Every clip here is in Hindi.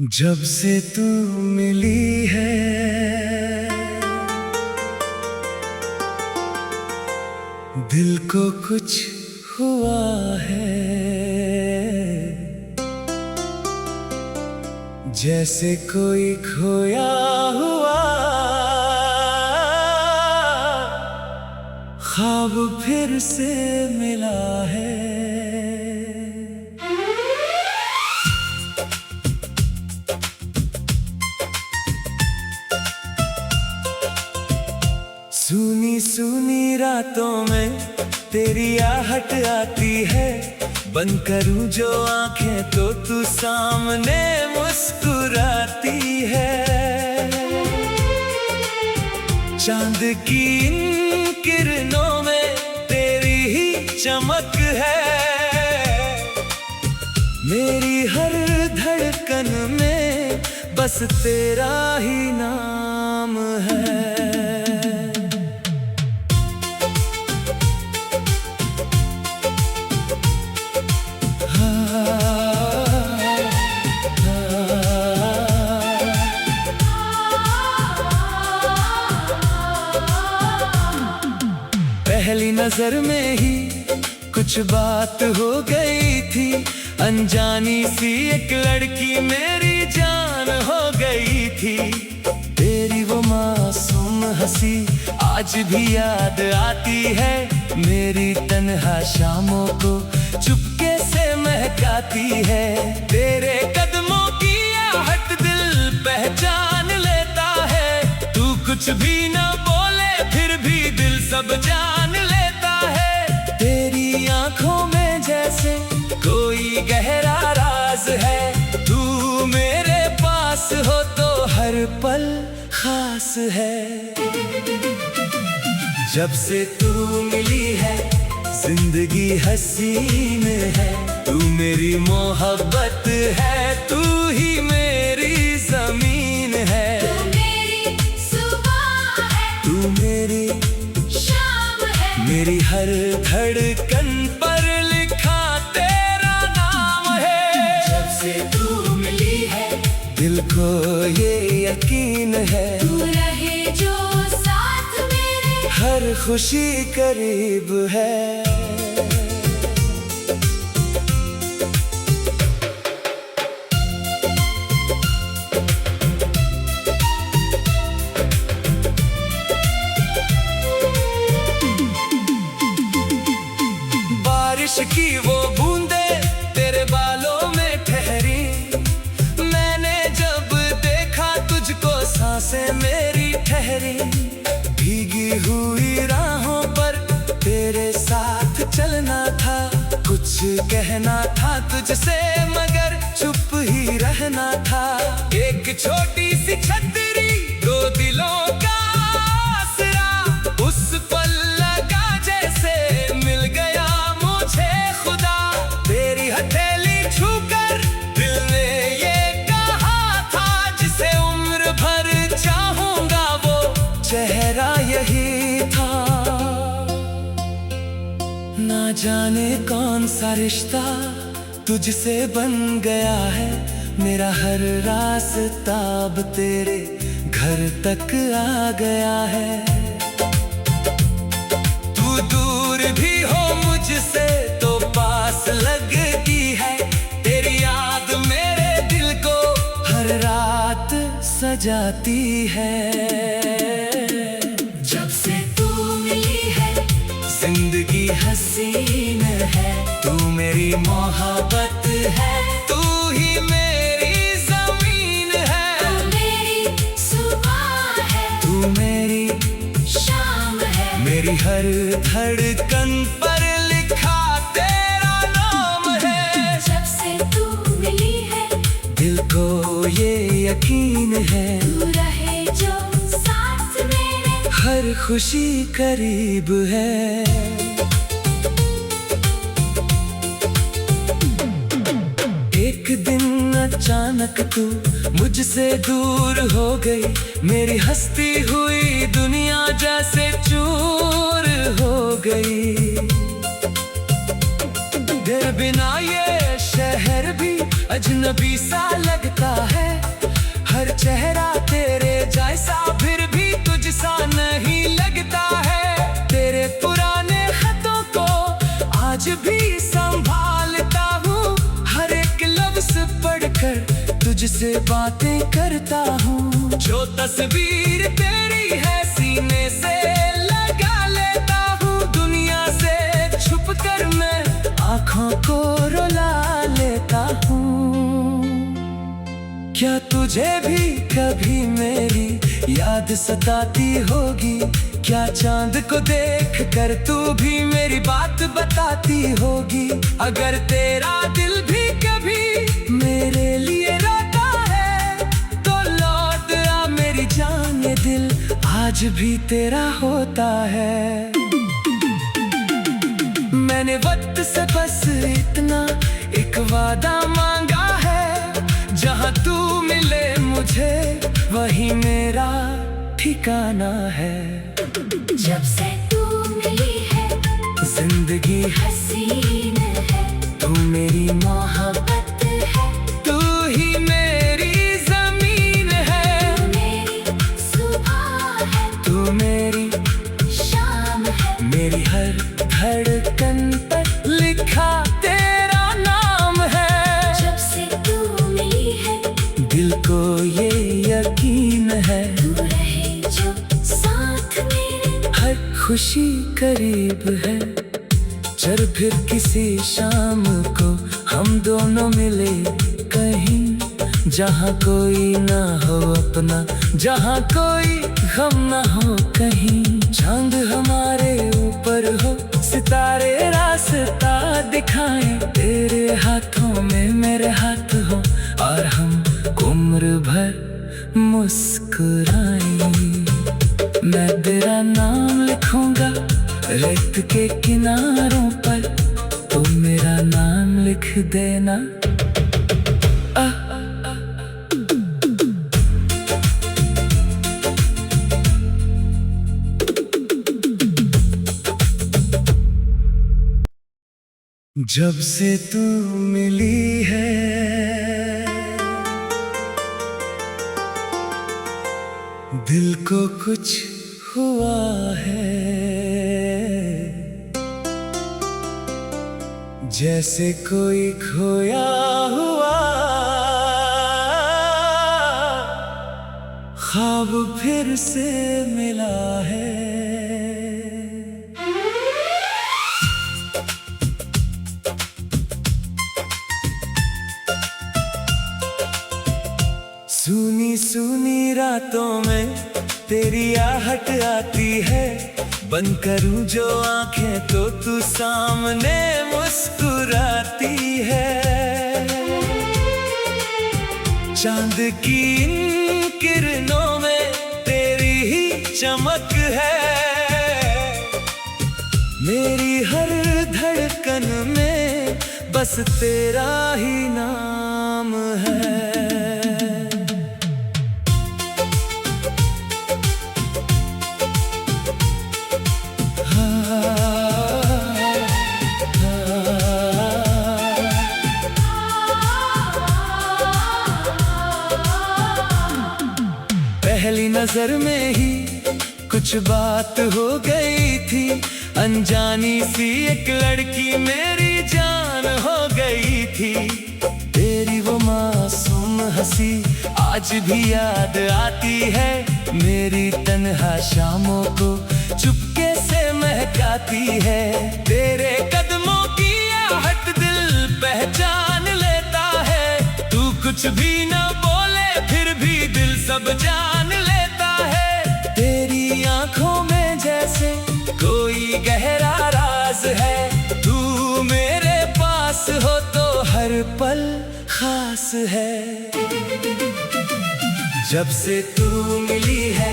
जब से तू मिली है दिल को कुछ हुआ है, जैसे कोई खोया हुआ ख्वाब फिर से मिला है। सूनी सूनी रातों में तेरी आहट आती है, बंद करूं जो आंखें तो तू सामने मुस्कुराती है। चांद की इन किरणों में तेरी ही चमक है, मेरी हर धड़कन में बस तेरा ही नाम है। पहली नजर में ही कुछ बात हो गई थी, अनजानी सी एक लड़की मेरी जान हो गई थी। तेरी वो मासूम हंसी आज भी याद आती है, मेरी तन्हा शामों को चुपके से महकाती है। तेरे कदमों की आहट दिल पहचान लेता है, तू कुछ भी न बोले फिर भी दिल सब जान लेता है। तेरी आंखों में जैसे कोई गहरा राज है, तू मेरे पास हो तो हर पल खास है। जब से तू मिली है जिंदगी हसीन है, तू मेरी मोहब्बत है, तू ही मेरी जमीन है। तू मेरी सुबह है, तू मेरी शाम है, मेरी हर धड़कन पर लिखा तेरा नाम है। जब से तू मिली है दिल को ये यकीन है, तू रहे जो साथ मेरे, हर खुशी करीब है। बारिश की वो बूंदे तेरे बालों में ठहरी, मैंने जब देखा तुझको सांसें मेरी ठहरी। भीगी हुई राहों पर तेरे साथ चलना था, कुछ कहना था तुझसे मगर चुप ही रहना था। एक छोटी सी छतरी दो दिलों का आसरा, उस पल लगा जैसे मिल गया मुझे खुदा। तेरी हथेली छूकर दिल ने ये कहा था, जिसे उम्र भर चाहूंगा वो चेहरा यही था। ना जाने कौन सा रिश्ता तुझसे बन गया है, मेरा हर रास्ता अब तेरे घर तक आ गया है। तू दूर भी हो मुझसे तो पास लगती है, तेरी याद मेरे दिल को हर रात सजाती है। जब से तू मिली है जिंदगी हसीन है, तू मेरी मोहब्बत है, तू ही मेरी जमीन है। तू मेरी सुबह है, तू मेरी शाम है, मेरी हर धड़कन पर लिखा तेरा नाम है। जब से तू मिली है दिल को ये यकीन है, तू रहे जो साथ मेरे, हर खुशी करीब है। एक दिन अचानक तू मुझसे दूर हो गई, मेरी हंसती हुई दुनिया जैसे चूर हो गई। तेरे बिना ये शहर भी अजनबी सा लगता है, चेहरा तेरे जैसा फिर भी तुझसा नहीं लगता है। तेरे पुराने खतों को आज भी संभालता हूँ, हर एक लफ्ज़ पढ़कर तुझसे बातें करता हूँ। जो तस्वीर तेरी है सीने से लगा लेता हूँ, दुनिया से छुप कर मैं आँखों को रुला लेता हूँ। क्या तुझे भी कभी मेरी याद सताती होगी? क्या चांद को देख कर तू भी मेरी बात बताती होगी? अगर तेरा दिल भी कभी मेरे लिए रोता है तो लौट आ मेरी जान, ये दिल आज भी तेरा होता है। मैंने वक्त से बस इतना एक वादा मांगा है, जहाँ तू मिले मुझे वही मेरा ठिकाना है। जब से तू मिली है जिंदगी हसीन है, तू मेरी मोहब्बत है, तू ही मेरी जमीन है। तू मेरी सुबह है, तू मेरी शाम है, मेरी हर धड़कन पर लिखा तेरा नाम है। जब से तू मिली है दिल को ये यकीन है, तू रहे जो साथ मेरे, हर खुशी करीब है। चल फिर किसी शाम को हम दोनों मिले कहीं, जहाँ कोई ना हो अपना, जहाँ कोई गम ना हो कहीं। चांद हमारे ऊपर हो, सितारे रास्ता दिखाएं, तेरे हाथों में मेरे हाथ हो और हम उम्र भर मुस्कुराएं। मैं तेरा नाम लिखूंगा रेत के किनारों पर, तो मेरा नाम लिख देना। जब से तू मिली है दिल को कुछ हुआ है, जैसे कोई खोया हुआ ख्वाब फिर से मिला है। सुनी सुनी रातों में तेरी आहट आती है, बंद करूं जो आंखें तो तू सामने मुस्कुराती है। चांद की इन किरणों में तेरी ही चमक है, मेरी हर धड़कन में बस तेरा ही नाम है। पहली नजर में ही कुछ बात हो गई थी, अनजानी सी एक लड़की मेरी जान हो गई थी। तेरी वो मासूम हंसी आज भी याद आती है, मेरी तन्हा शामों को चुपके से महकाती है। तेरे कदमों की आहट दिल पहचान लेता है, तू कुछ भी न बोले फिर भी दिल सब जान लेता है। तेरी आंखों में जैसे कोई गहरा राज है, तू मेरे पास हो तो हर पल खास है। जब से तू मिली है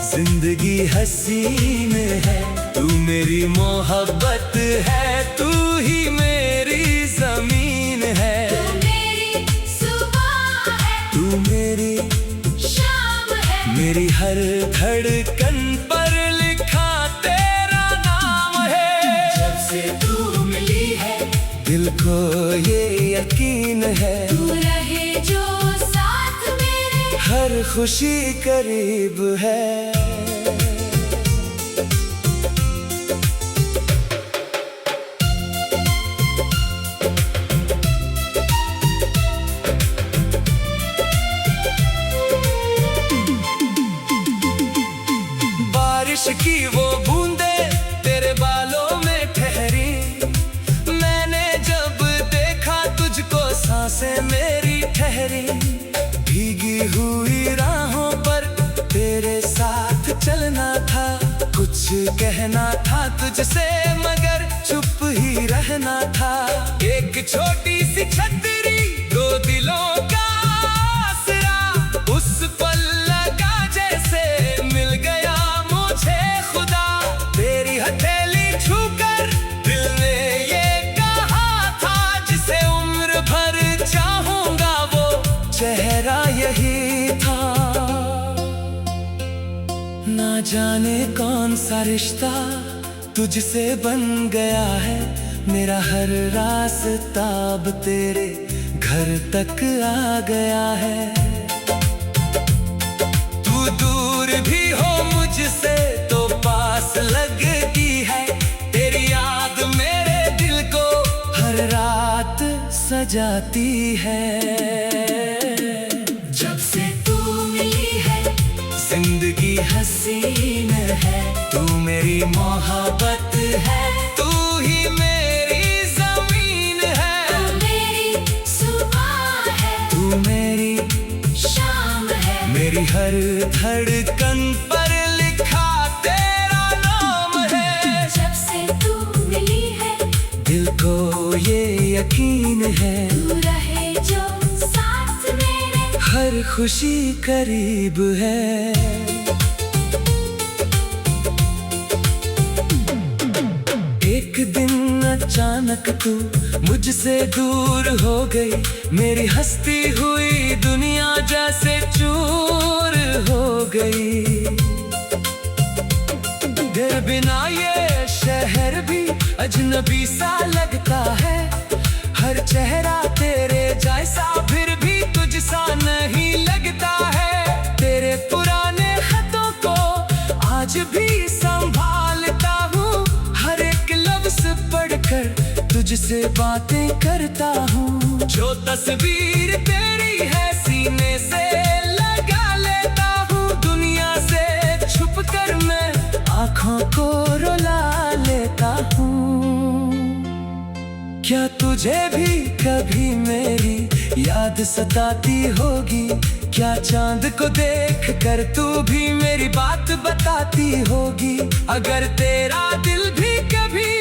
जिंदगी हसीन है, तू मेरी मोहब्बत है, तू ही मेरी जमीन है। तू मेरी सुबह है, तू मेरी शाम है, मेरी हर धड़कन पर लिखा तेरा नाम है। जब से तू मिली है दिल को ये यकीन है, तू रहे जो साथ मेरे, हर हर खुशी करीब है। बारिश की वो बूंदे तेरे बालों में ठहरी, मैंने जब देखा तुझको सांसें मेरी ठहरी। भीगी हुई राहों पर तेरे साथ चलना था, कुछ कहना था तुझसे मगर चुप ही रहना था। एक छोटी सी छतरी दो दिलों का आसरा, उस पल लगा जैसे मिल गया मुझे खुदा। तेरी हथेली छूकर दिल ने ये कहा था, जिसे उम्र भर चाहूंगा वो चेहरा यही था। ना जाने कौन सा रिश्ता तुझसे बन गया है, मेरा हर रास्ता अब तेरे घर तक आ गया है। तू दूर भी हो मुझसे तो पास लगती है, तेरी याद मेरे दिल को हर रात सजाती है। जब से तू मिली है जिंदगी हसीन है, तू मेरी मोहब्बत है, तू ही मेरी जमीन है। तू मेरी सुबह है, तू मेरी शाम है, मेरी हर धड़कन पर लिखा तेरा नाम है। जब से तू मिली है दिल को ये यकीन है, तू रहे जो साथ मेरे, हर खुशी करीब है। एक दिन अचानक तू मुझसे दूर हो गई, मेरी हंसती हुई दुनिया जैसे चूर हो गई। तेरे बिना ये शहर भी अजनबी सा लगता है, हर चेहरा तेरे जैसा फिर भी तुझसा नहीं लगता है। तेरे पुराने खतों को आज भी संभालता हूँ, हर एक लफ्ज़ पढ़कर तुझसे बातें करता हूँ। जो तस्वीर तेरी है सीने से लगा लेता हूँ, दुनिया से छुप कर मैं आँखों को रुला लेता हूँ। क्या तुझे भी कभी मेरी याद सताती होगी, क्या चांद को देख कर तू भी मेरी बात बताती होगी। अगर तेरा दिल भी कभी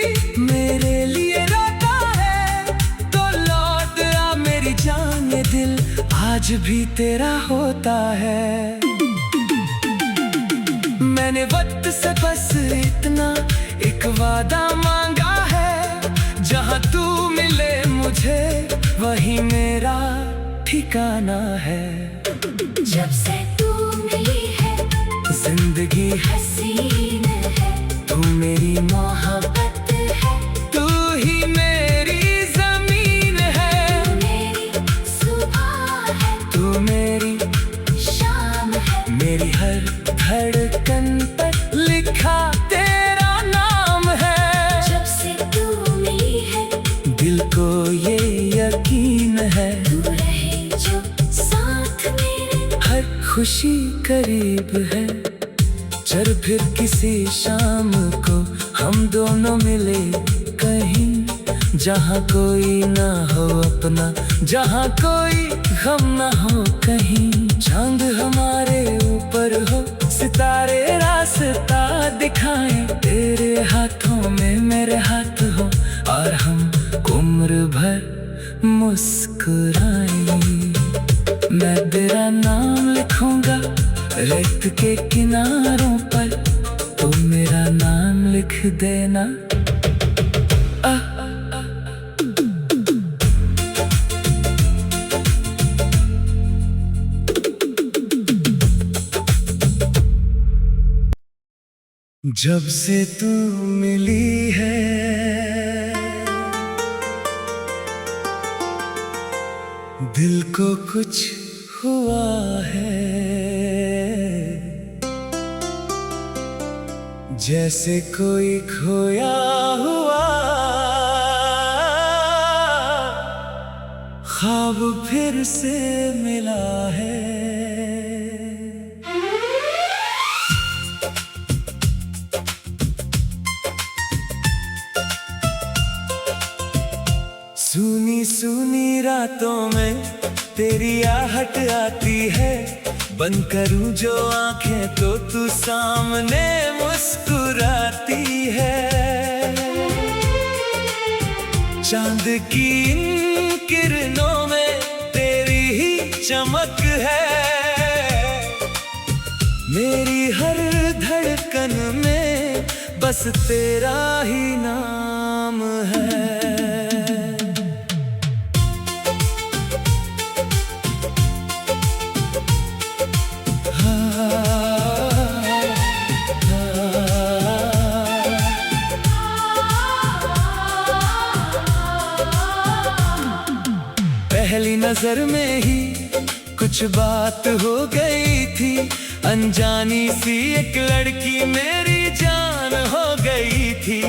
मेरे लिए रोता है तो लौट आ मेरी जान, ये दिल आज भी तेरा होता है। मैंने वक्त से बस इतना एक वादा मांगा है, जहाँ तू मिले मुझे वही मेरा ठिकाना है। जब से तू मिली है जिंदगी हसीन है, तू मेरी मोहब्बत है, तू ही मेरी जमीन है। तू मेरी सुबह है, तू मेरी शाम है, मेरी हर धड़कन पर लिखा तेरा नाम है। जब से तू मिली है दिल को ये यकीन है, तू रहे जो साथ मेरे, हर खुशी करीब है। चल फिर किसी शाम को हम दोनों मिले कहीं, जहाँ कोई ना हो अपना, जहाँ कोई गम ना हो कहीं। चांद हमारे ऊपर हो, सितारे रास्ता दिखाएं, तेरे हाथों में मेरे हाथ हो और हम उम्र भर मुस्कुराएं। मैं तेरा नाम लिखूंगा रेत के किनारों पर, तो मेरा नाम लिख देना। जब से तू मिली है दिल को कुछ हुआ है। जैसे कोई खोया हुआ ख्वाब फिर से मिला है। सूनी सूनी रातों में तेरी आहट आती है, बंद करूं जो आंखें तो तू सामने मुस्कुराती है। चांद की इन किरणों में तेरी ही चमक है, मेरी हर धड़कन में बस तेरा ही नाम है। पहली नजर में ही कुछ बात हो गई थी, अनजानी सी एक लड़की मेरी जान हो गई थी।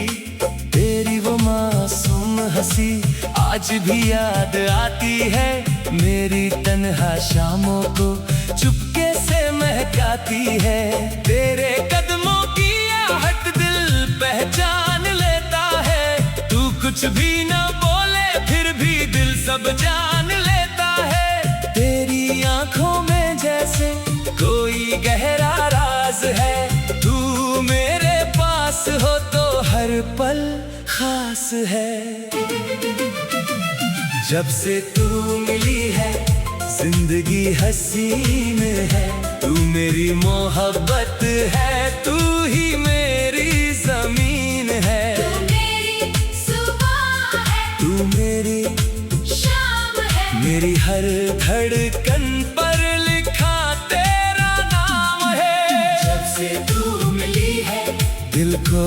तेरी वो मासूम हंसी आज भी याद आती है, मेरी तन्हा शामों को चुपके से महकाती है। तेरे कदमों की आहट दिल पहचान लेता है, तू कुछ भी न बोले फिर भी दिल सब जान लेता है। तेरी आंखों में जैसे कोई गहरा राज है, तू मेरे पास हो तो हर पल खास है। जब से तू मिली है जिंदगी हसीन है, तू मेरी मोहब्बत है, तू ही मेरी जमीन है। तू मेरी सुबह है, तू मेरी शाम है, मेरी हर धड़कन पर लिखा तेरा नाम है। जब से तू मिली है दिल को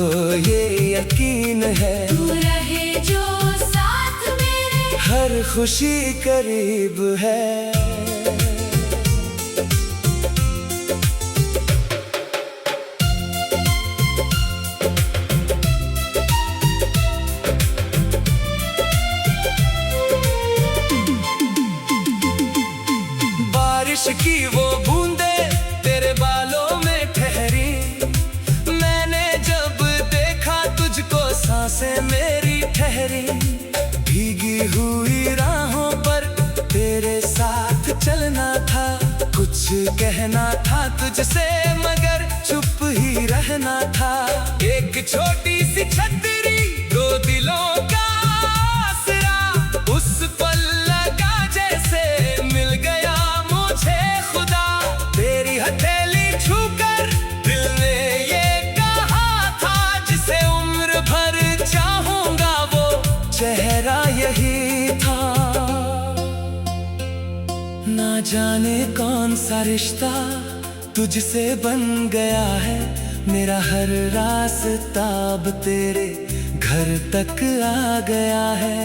ये यकीन है, तू रहे जो साथ मेरे, हर खुशी करीब है। बारिश की वो बूंदे तेरे बालों में ठहरी, मैंने जब देखा तुझको सांसें मेरी ठहरी। भीगी हुई राहों पर तेरे साथ चलना था, कुछ कहना था तुझसे मगर चुप ही रहना था। एक छोटी सी छतरी दो दिलों का आसरा, उस पल लगा जैसे मिल गया मुझे खुदा। तेरी हथेली छूकर दिल ने ये कहा था, जिसे उम्र भर चाहूंगा वो चेहरा यही था। ना जाने कौन सा रिश्ता तुझसे बन गया है, मेरा हर रास्ता अब तेरे घर तक आ गया है।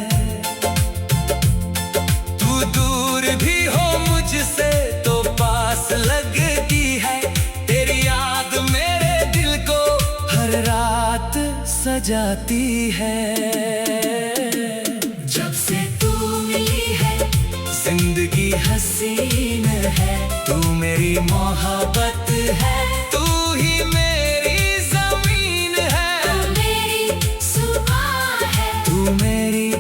तू दूर भी हो मुझसे तो पास लगती है, तेरी याद मेरे दिल को हर रात सजाती है। जब से तू मिली है जिंदगी हसीन है, तू मेरी मोहब्बत है, तू ही मेरी जमीन है। तू मेरी सुबह है, तू मेरी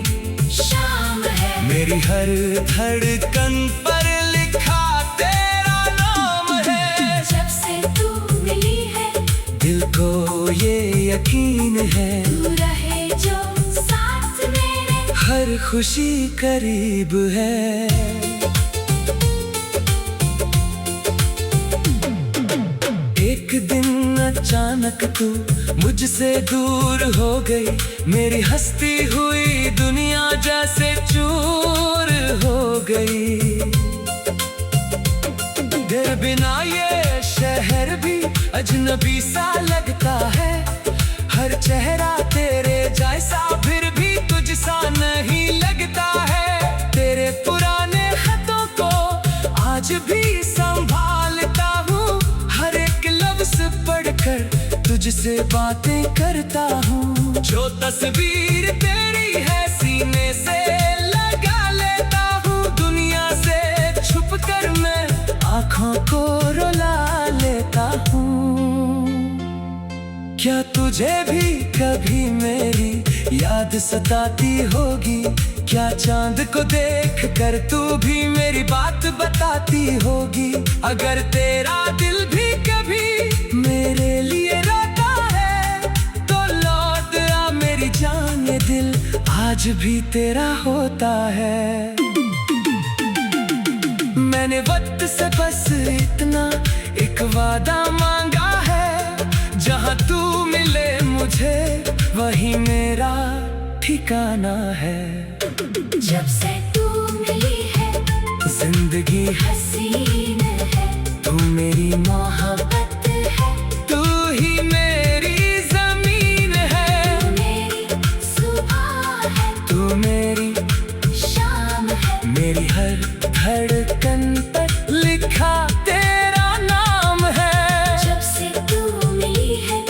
शाम है, मेरी हर धड़कन पर लिखा तेरा नाम है। जब से तू मिली है दिल को ये यकीन है, तू रहे जो साथ मेरे, हर खुशी करीब है। एक दिन अचानक तू मुझसे दूर हो गई, मेरी हंसती हुई दुनिया जैसे चूर हो गई। तेरे बिना ये शहर भी अजनबी सा लगता है, हर चेहरा तेरे जैसा फिर भी तुझसा नहीं लगता है। तेरे पुराने खतों को आज भी संभालता हूँ, हर एक लफ्ज पढ़कर तुझ तुझसे बातें करता हूँ, जो तस्वीर तेरी है सीने से लगा लेता हूँ। दुनिया से छुप कर मैं आँखों को रुला लेता हूँ। क्या तुझे भी कभी मेरी याद सताती होगी? क्या चांद को देख कर तू भी मेरी बात बताती होगी? अगर तेरा दिल भी कभी मेरे लिए रोता है तो लौट आ मेरी जान, ये दिल आज भी तेरा होता है। मैंने वक्त से बस इतना एक वादा मांगा है, जहाँ तू मिले मुझे वही मेरा ठिकाना है। जब से तू मिली है जिंदगी हसीन है, तू मेरी मोहब्बत है, तू ही मेरी जमीन है। तू मेरी सुबह है, तू मेरी शाम है, मेरी हर धड़कन पर लिखा तेरा नाम है। जब से तू मिली है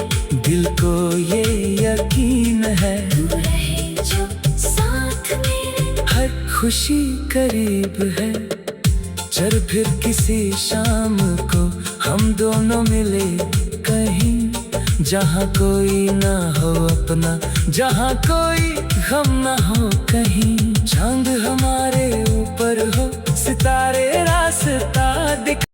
दिल को ये यकीन है, तू रहे जो साथ मेरे, हर खुशी करीब है। चल फिर किसी शाम को हम दोनों मिले कहीं, जहाँ कोई ना हो अपना, जहाँ कोई गम ना हो कहीं। चांद हमारे ऊपर हो, सितारे रास्ता दिखा